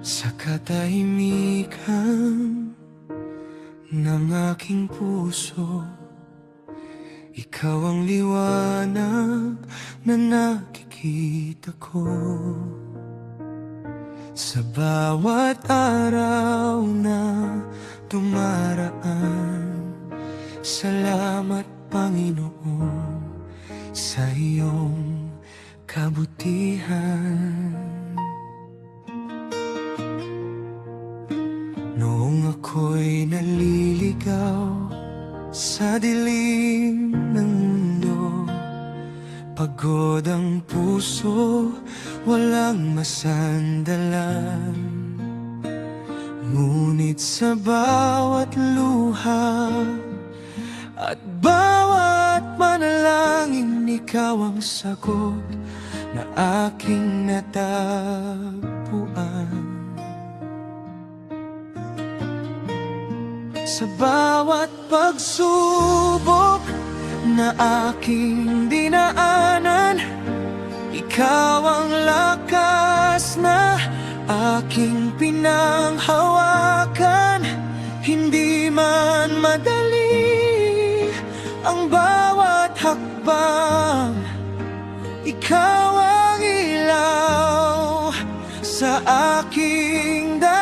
Sa katahimikan ng aking puso, ikaw ang liwanag na nakikita ko. Sa bawat araw na dumaraan, salamat Panginoon sa iyong kabutihan. Noong ako'y naliligaw sa dilim ng mundo, pagod ang puso, walang masandalan. Ngunit sa bawat luha at bawat manalangin, ikaw ang sagot na aking natagpuan. Sa bawat pagsubok na aking dinaanan, ikaw ang lakas na aking pinanghawakan. Hindi man madali ang bawat hakbang, ikaw ang ilaw sa aking daan.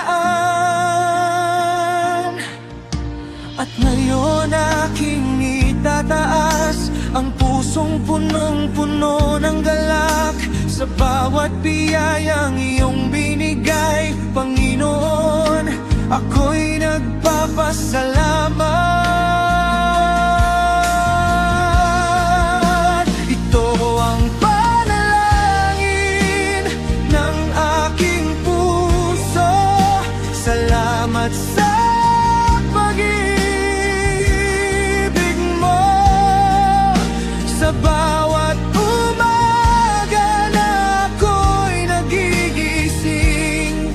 At ngayon aking itataas ang pusong punong-puno ng galak sa bawat biyayang iyong binigay, Panginoon. Ako'y nagpapasalamat. Ito ang panalangin ng aking puso. Salamat sa pag-ibig mo. Sa bawat umaga na ako'y nagigising,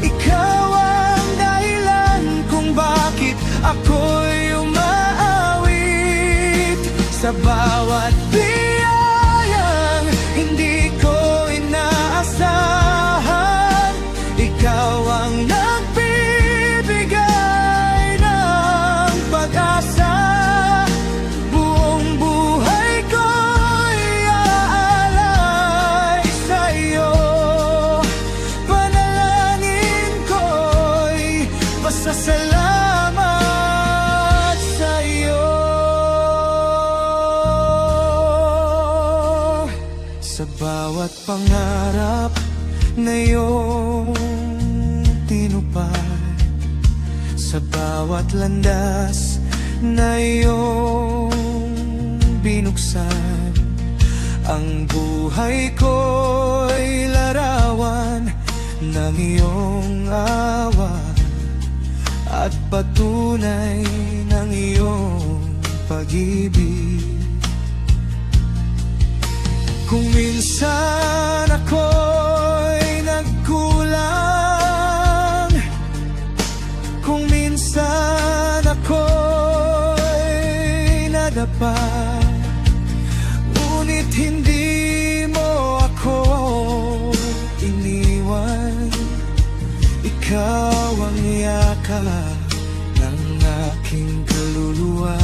ikaw ang dahilan kung bakit ako'y umaawit. Sa bawat biyayang hindi ko inaasahan, ikaw ang nagbibigay ng pag-asa. Buong buhay ko'y aalay sa iyo. Panalangin ko'y pasasalamat sa iyo. Sa bawat pangarap na iyong tinupad, sa bawat landas na iyong binuksan, ang buhay ko'y larawan ng iyong awa at patunay ng iyong pag-ibig. Kung minsan ako'y nagkulang, kung minsan ako'y nadapa, ngunit hindi mo ako iniwan. Ikaw ang yakap ng aking kaluluwa.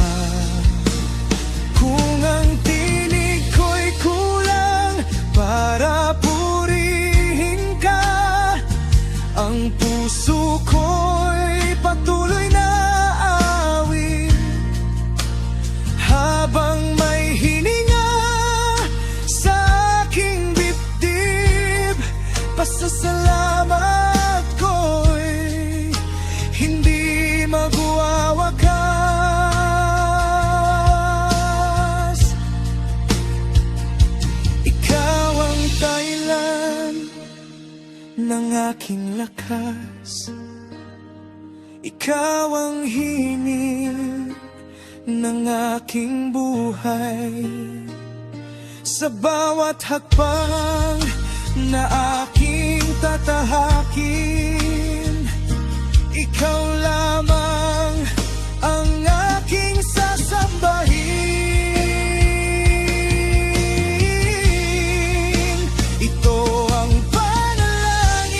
Kung ang tinig ko'y kulang para purihin ka, ang puso ko'y patuloy na awit. Habang may hininga sa aking dibdib, pasasalamat ko'y hindi magwawakas. Ikaw ang dahilan ng aking lakas, ikaw ang himig ng aking buhay. Sa bawat hakbang na aking tatahakin, ikaw lamang ang aking sasambahin. Ito ang panalangin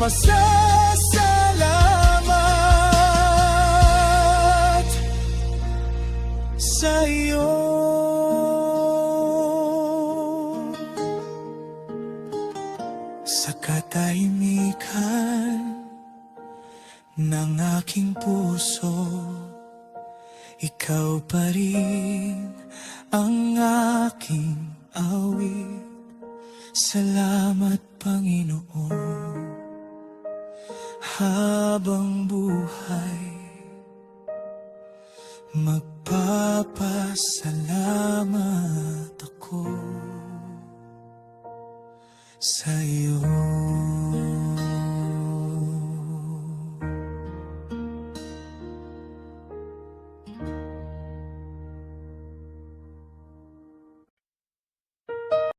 Pasasalamat sa'yo. Sa katahimikan ng aking puso, ikaw pa rin ang aking awit. Salamat, Panginoon, habang buhay magpapasalamat ako sa'yo.